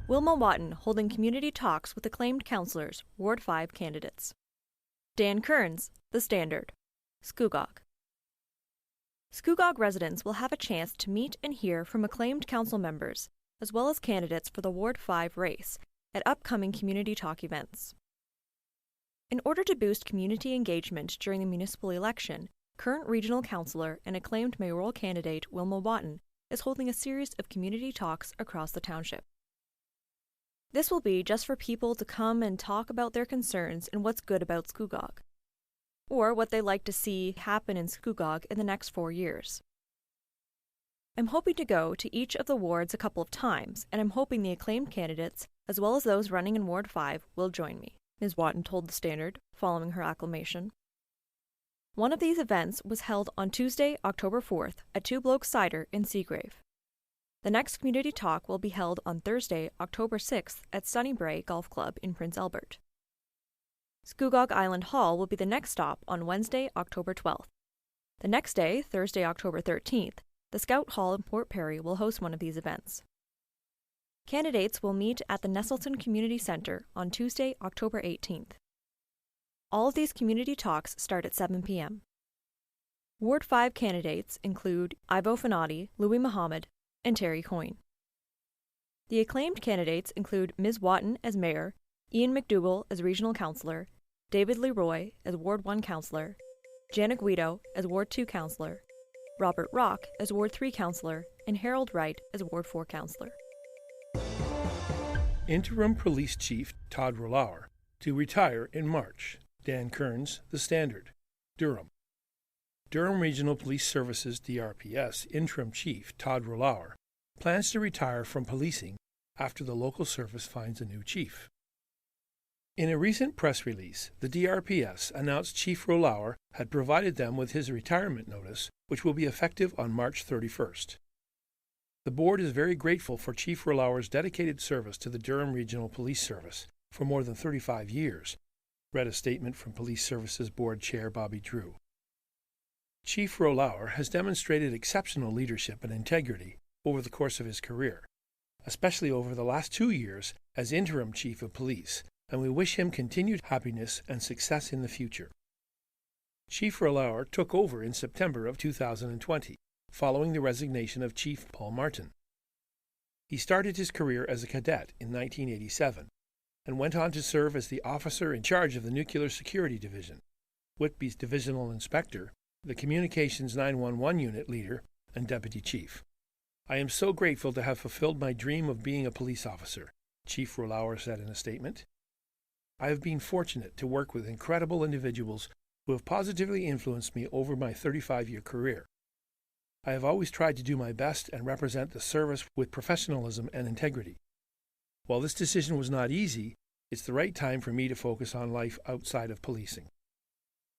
Wilma Wotten holding community talks with acclaimed councillors, Ward 5 candidates. Dan Kearns, The Standard. Scugog. Scugog residents will have a chance to meet and hear from acclaimed council members, as well as candidates for the Ward 5 race, at upcoming community talk events. In order to boost community engagement during the municipal election, current regional councillor and acclaimed mayoral candidate Wilma Wotten is holding a series of community talks across the township. This will be just for people to come and talk about their concerns and what's good about Scugog, or what they'd like to see happen in Scugog in the next 4 years. I'm hoping to go to each of the wards a couple of times, and I'm hoping the acclaimed candidates, as well as those running in Ward 5, will join me, Ms. Wotten told The Standard, following her acclamation. One of these events was held on Tuesday, October 4th, at Two Blokes Cider in Seagrave. The next community talk will be held on Thursday, October 6th at Sunnybray Golf Club in Prince Albert. Scugog Island Hall will be the next stop on Wednesday, October 12th. The next day, Thursday, October 13th, the Scout Hall in Port Perry will host one of these events. Candidates will meet at the Nestleton Community Centre on Tuesday, October 18th. All of these community talks start at 7 p.m. Ward 5 candidates include Ivo Fanati, Louis Mohammed, and Terry Coyne. The acclaimed candidates include Ms. Wotten as mayor, Ian McDougall as regional councillor, David Leroy as Ward 1 councillor, Janet Guido as Ward 2 councillor, Robert Rock as Ward 3 councillor, and Harold Wright as Ward 4 councillor. Interim Police Chief Todd Rollauer to retire in March. Dan Kearns, The Standard. Durham. Durham Regional Police Services DRPS Interim Chief Todd Rollauer plans to retire from policing after the local service finds a new chief. In a recent press release, the DRPS announced Chief Rollauer had provided them with his retirement notice, which will be effective on March 31st. The board is very grateful for Chief Rollauer's dedicated service to the Durham Regional Police Service for more than 35 years, read a statement from Police Services Board Chair Bobby Drew. Chief Rollauer has demonstrated exceptional leadership and integrity over the course of his career, especially over the last 2 years as Interim Chief of Police, and we wish him continued happiness and success in the future. Chief Rollauer took over in September of 2020, following the resignation of Chief Paul Martin. He started his career as a cadet in 1987 and went on to serve as the officer in charge of the Nuclear Security Division, Whitby's Divisional Inspector, the Communications 911 Unit Leader, and Deputy Chief. I am so grateful to have fulfilled my dream of being a police officer, Chief Rollauer said in a statement. I have been fortunate to work with incredible individuals who have positively influenced me over my 35-year career. I have always tried to do my best and represent the service with professionalism and integrity. While this decision was not easy, it's the right time for me to focus on life outside of policing.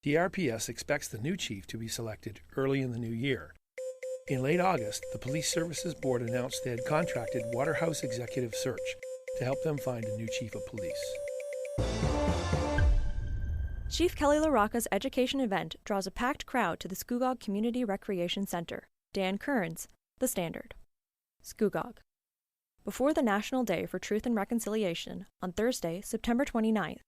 DRPS expects the new chief to be selected early in the new year. In late August, the Police Services Board announced they had contracted Waterhouse Executive Search to help them find a new chief of police. Chief Kelly LaRocca's education event draws a packed crowd to the Scugog Community Recreation Centre. Dan Kearns, The Standard. Scugog. Before the National Day for Truth and Reconciliation on Thursday, September 29th,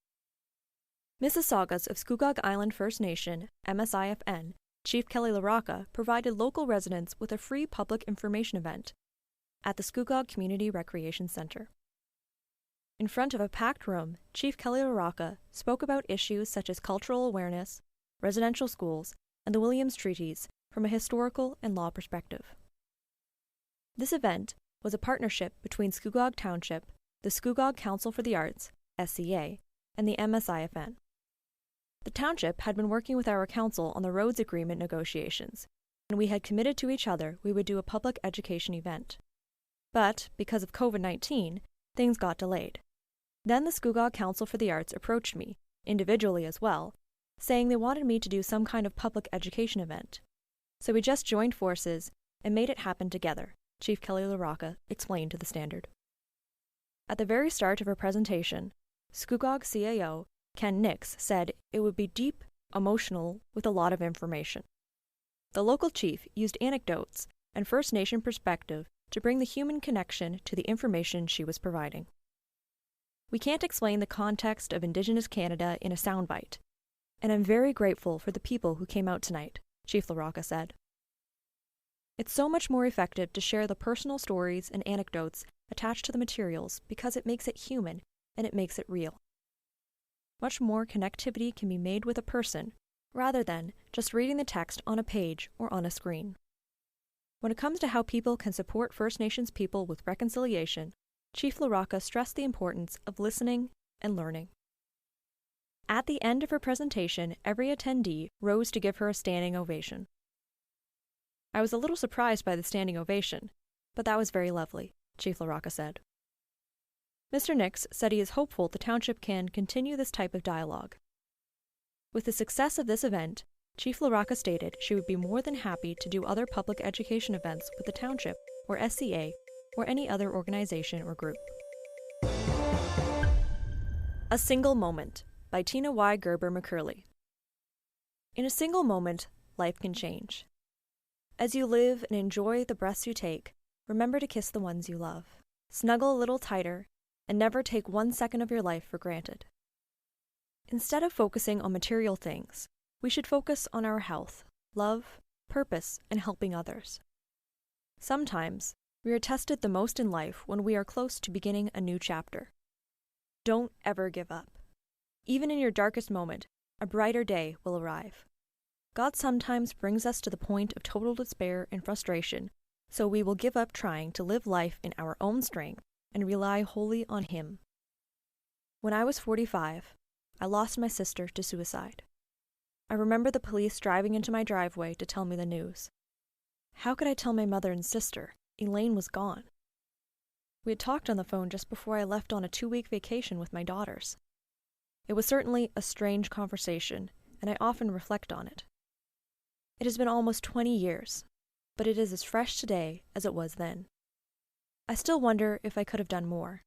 Mississaugas of Scugog Island First Nation, MSIFN, Chief Kelly LaRocca provided local residents with a free public information event at the Scugog Community Recreation Centre. In front of a packed room, Chief Kelly LaRocca spoke about issues such as cultural awareness, residential schools, and the Williams Treaties from a historical and law perspective. This event was a partnership between Scugog Township, the Scugog Council for the Arts, SCA, and the MSIFN. The township had been working with our council on the roads agreement negotiations, and we had committed to each other we would do a public education event. But, because of COVID-19, things got delayed. Then the Scugog Council for the Arts approached me, individually as well, saying they wanted me to do some kind of public education event. So we just joined forces and made it happen together, Chief Kelly LaRocca explained to The Standard. At the very start of her presentation, Scugog CAO Ken Nix said it would be deep, emotional, with a lot of information. The local chief used anecdotes and First Nation perspective to bring the human connection to the information she was providing. We can't explain the context of Indigenous Canada in a soundbite, and I'm very grateful for the people who came out tonight, Chief LaRocca said. It's so much more effective to share the personal stories and anecdotes attached to the materials because it makes it human and it makes it real. Much more connectivity can be made with a person rather than just reading the text on a page or on a screen. When it comes to how people can support First Nations people with reconciliation, Chief LaRocca stressed the importance of listening and learning. At the end of her presentation, every attendee rose to give her a standing ovation. I was a little surprised by the standing ovation, but that was very lovely, Chief LaRocca said. Mr. Nix said he is hopeful the township can continue this type of dialogue. With the success of this event, Chief LaRocca stated she would be more than happy to do other public education events with the township or SCA or any other organization or group. A Single Moment by Tina Y. Gerber-McCurley. In a single moment, life can change. As you live and enjoy the breaths you take, remember to kiss the ones you love. Snuggle a little tighter, and never take 1 second of your life for granted. Instead of focusing on material things, we should focus on our health, love, purpose, and helping others. Sometimes, we are tested the most in life when we are close to beginning a new chapter. Don't ever give up. Even in your darkest moment, a brighter day will arrive. God sometimes brings us to the point of total despair and frustration, so we will give up trying to live life in our own strength and rely wholly on Him. When I was 45, I lost my sister to suicide. I remember the police driving into my driveway to tell me the news. How could I tell my mother and sister? Elaine was gone. We had talked on the phone just before I left on a 2-week vacation with my daughters. It was certainly a strange conversation, and I often reflect on it. It has been almost 20 years, but it is as fresh today as it was then. I still wonder if I could have done more.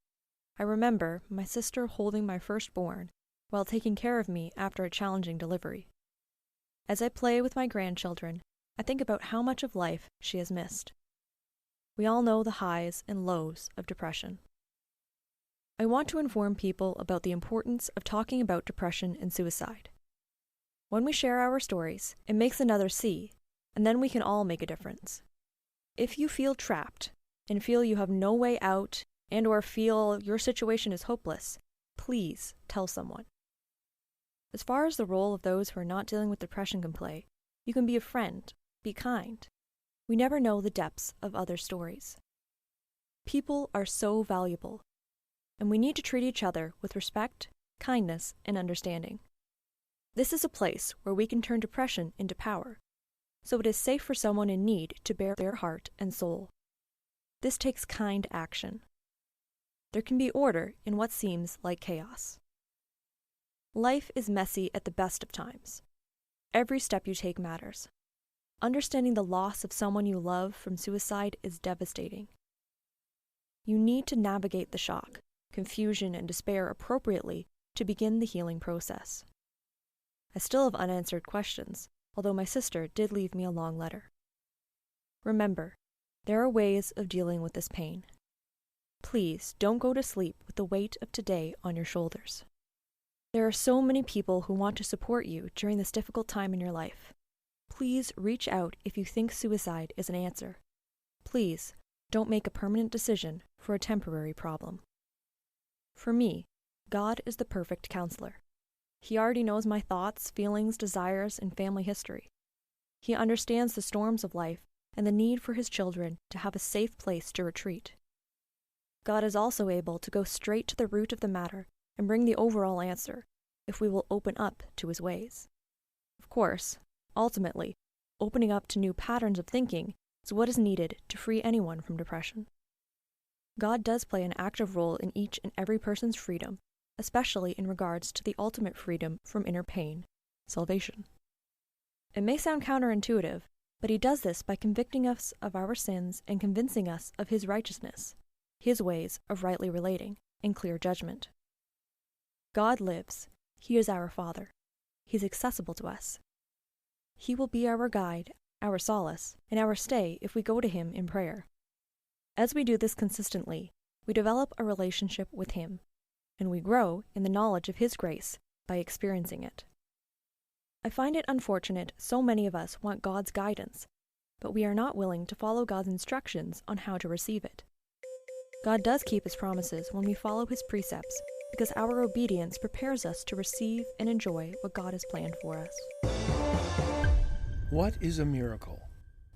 I remember my sister holding my firstborn while taking care of me after a challenging delivery. As I play with my grandchildren, I think about how much of life she has missed. We all know the highs and lows of depression. I want to inform people about the importance of talking about depression and suicide. When we share our stories, it makes another see, and then we can all make a difference. If you feel trapped and feel you have no way out and/or feel your situation is hopeless, please tell someone. As far as the role of those who are not dealing with depression can play, you can be a friend, be kind. We never know the depths of other stories. People are so valuable, and we need to treat each other with respect, kindness, and understanding. This is a place where we can turn depression into power, so it is safe for someone in need to bare their heart and soul. This takes kind action. There can be order in what seems like chaos. Life is messy at the best of times. Every step you take matters. Understanding the loss of someone you love from suicide is devastating. You need to navigate the shock, confusion, and despair appropriately to begin the healing process. I still have unanswered questions, although my sister did leave me a long letter. Remember, there are ways of dealing with this pain. Please don't go to sleep with the weight of today on your shoulders. There are so many people who want to support you during this difficult time in your life. Please reach out if you think suicide is an answer. Please don't make a permanent decision for a temporary problem. For me, God is the perfect counselor. He already knows my thoughts, feelings, desires, and family history. He understands the storms of life and the need for His children to have a safe place to retreat. God is also able to go straight to the root of the matter and bring the overall answer if we will open up to His ways. Of course, ultimately, opening up to new patterns of thinking is what is needed to free anyone from depression. God does play an active role in each and every person's freedom, especially in regards to the ultimate freedom from inner pain, salvation. It may sound counterintuitive, but He does this by convicting us of our sins and convincing us of His righteousness, His ways of rightly relating, and clear judgment. God lives. He is our Father. He is accessible to us. He will be our guide, our solace, and our stay if we go to Him in prayer. As we do this consistently, we develop a relationship with Him, and we grow in the knowledge of His grace by experiencing it. I find it unfortunate so many of us want God's guidance, but we are not willing to follow God's instructions on how to receive it. God does keep His promises when we follow His precepts, because our obedience prepares us to receive and enjoy what God has planned for us. What is a miracle?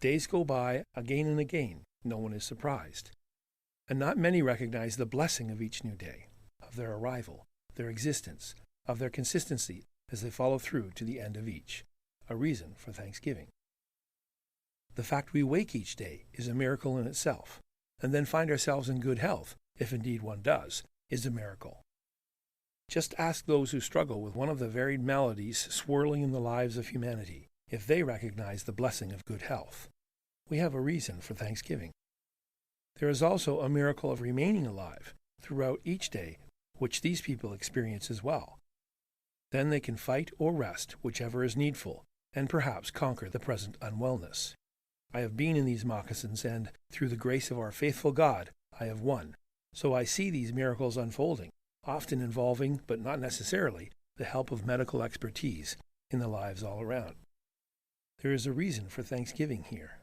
Days go by again and again. No one is surprised. And not many recognize the blessing of each new day, of their arrival, their existence, of their consistency as they follow through to the end of each, a reason for thanksgiving. The fact we wake each day is a miracle in itself, and then find ourselves in good health, if indeed one does, is a miracle. Just ask those who struggle with one of the varied maladies swirling in the lives of humanity, if they recognize the blessing of good health. We have a reason for thanksgiving. There is also a miracle of remaining alive throughout each day, which these people experience as well. Then they can fight or rest, whichever is needful, and perhaps conquer the present unwellness. I have been in these moccasins, and, through the grace of our faithful God, I have won. So I see these miracles unfolding, often involving, but not necessarily, the help of medical expertise in the lives all around. There is a reason for thanksgiving here.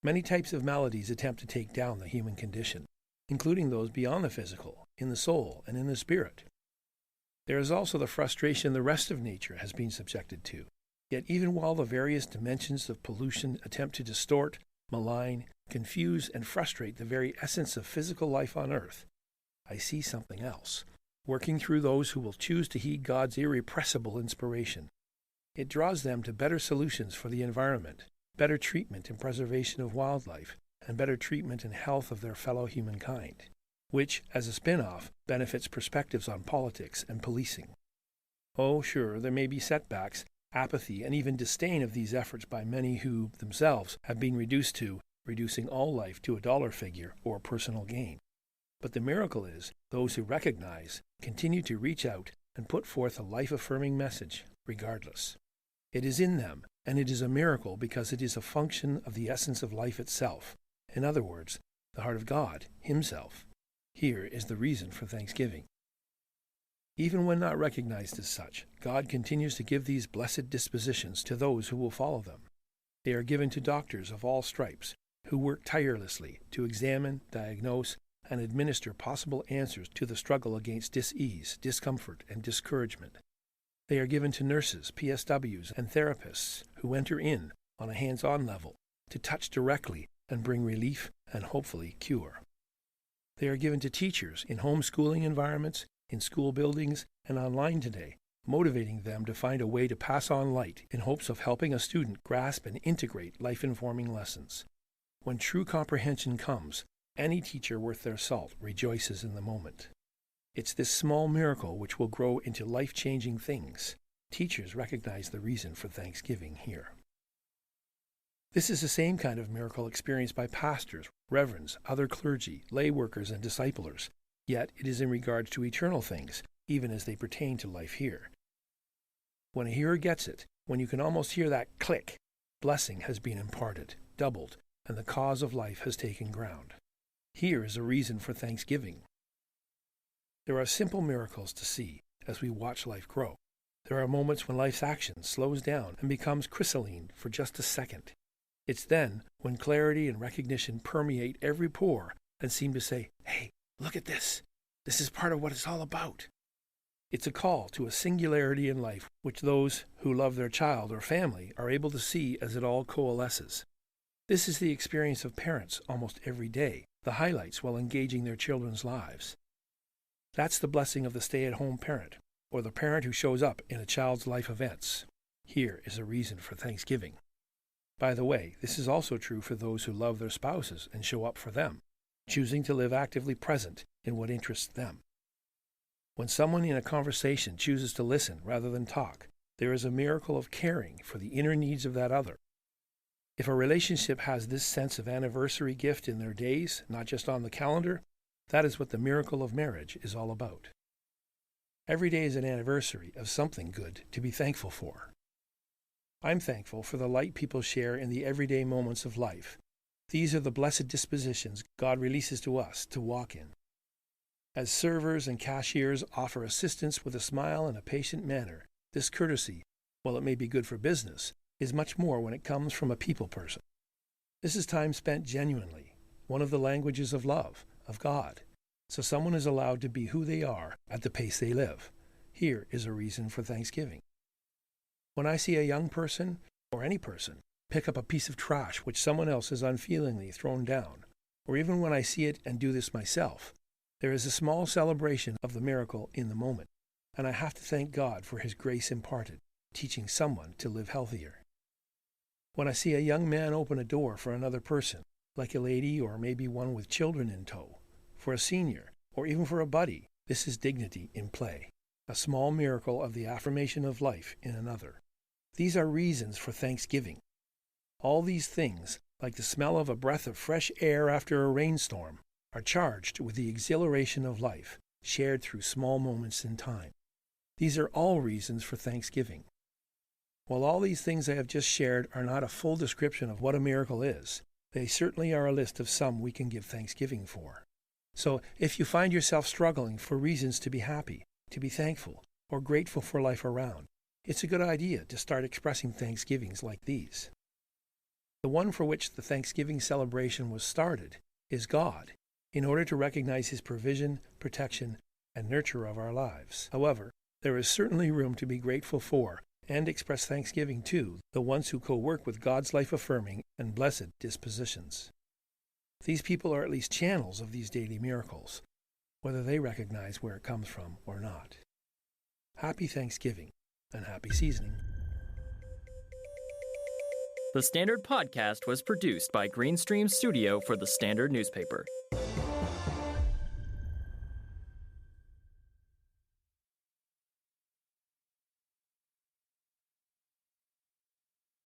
Many types of maladies attempt to take down the human condition, including those beyond the physical, in the soul, and in the spirit. There is also the frustration the rest of nature has been subjected to. Yet even while the various dimensions of pollution attempt to distort, malign, confuse, and frustrate the very essence of physical life on earth, I see something else, working through those who will choose to heed God's irrepressible inspiration. It draws them to better solutions for the environment, better treatment and preservation of wildlife, and better treatment and health of their fellow humankind, which, as a spin-off, benefits perspectives on politics and policing. Oh, sure, there may be setbacks, apathy, and even disdain of these efforts by many who, themselves, have been reduced to reducing all life to a dollar figure or personal gain. But the miracle is, those who recognize continue to reach out and put forth a life-affirming message, regardless. It is in them, and it is a miracle because it is a function of the essence of life itself. In other words, the heart of God, Himself. Here is the reason for thanksgiving. Even when not recognized as such, God continues to give these blessed dispositions to those who will follow them. They are given to doctors of all stripes, who work tirelessly to examine, diagnose, and administer possible answers to the struggle against dis-ease, discomfort, and discouragement. They are given to nurses, PSWs, and therapists who enter in, on a hands-on level, to touch directly and bring relief and hopefully cure. They are given to teachers in homeschooling environments, in school buildings, and online today, motivating them to find a way to pass on light in hopes of helping a student grasp and integrate life-informing lessons. When true comprehension comes, any teacher worth their salt rejoices in the moment. It's this small miracle which will grow into life-changing things. Teachers recognize the reason for thanksgiving here. This is the same kind of miracle experienced by pastors, reverends, other clergy, lay workers, and disciplers, yet it is in regards to eternal things, even as they pertain to life here. When a hearer gets it, when you can almost hear that click, blessing has been imparted, doubled, and the cause of life has taken ground. Here is a reason for thanksgiving. There are simple miracles to see as we watch life grow. There are moments when life's action slows down and becomes crystalline for just a second. It's then when clarity and recognition permeate every pore and seem to say, "Hey, look at this. This is part of what it's all about." It's a call to a singularity in life which those who love their child or family are able to see as it all coalesces. This is the experience of parents almost every day, the highlights while engaging their children's lives. That's the blessing of the stay-at-home parent, or the parent who shows up in a child's life events. Here is a reason for thanksgiving. By the way, this is also true for those who love their spouses and show up for them, choosing to live actively present in what interests them. When someone in a conversation chooses to listen rather than talk, there is a miracle of caring for the inner needs of that other. If a relationship has this sense of anniversary gift in their days, not just on the calendar, that is what the miracle of marriage is all about. Every day is an anniversary of something good to be thankful for. I'm thankful for the light people share in the everyday moments of life, These are the blessed dispositions God releases to us to walk in. As servers and cashiers offer assistance with a smile and a patient manner, this courtesy, while it may be good for business, is much more when it comes from a people person. This is time spent genuinely, one of the languages of love, of God. So someone is allowed to be who they are at the pace they live. Here is a reason for thanksgiving. When I see a young person, or any person, pick up a piece of trash which someone else has unfeelingly thrown down, or even when I see it and do this myself, there is a small celebration of the miracle in the moment, and I have to thank God for His grace imparted, teaching someone to live healthier. When I see a young man open a door for another person, like a lady or maybe one with children in tow, for a senior, or even for a buddy, this is dignity in play, a small miracle of the affirmation of life in another. These are reasons for thanksgiving. All these things, like the smell of a breath of fresh air after a rainstorm, are charged with the exhilaration of life, shared through small moments in time. These are all reasons for thanksgiving. While all these things I have just shared are not a full description of what a miracle is, they certainly are a list of some we can give thanksgiving for. So, if you find yourself struggling for reasons to be happy, to be thankful, or grateful for life around, it's a good idea to start expressing thanksgivings like these. The one for which the Thanksgiving celebration was started is God, in order to recognize His provision, protection, and nurture of our lives. However, there is certainly room to be grateful for and express thanksgiving to the ones who co-work with God's life-affirming and blessed dispositions. These people are at least channels of these daily miracles, whether they recognize where it comes from or not. Happy Thanksgiving and happy seasoning. The Standard Podcast was produced by Greenstream Studio for the Standard newspaper.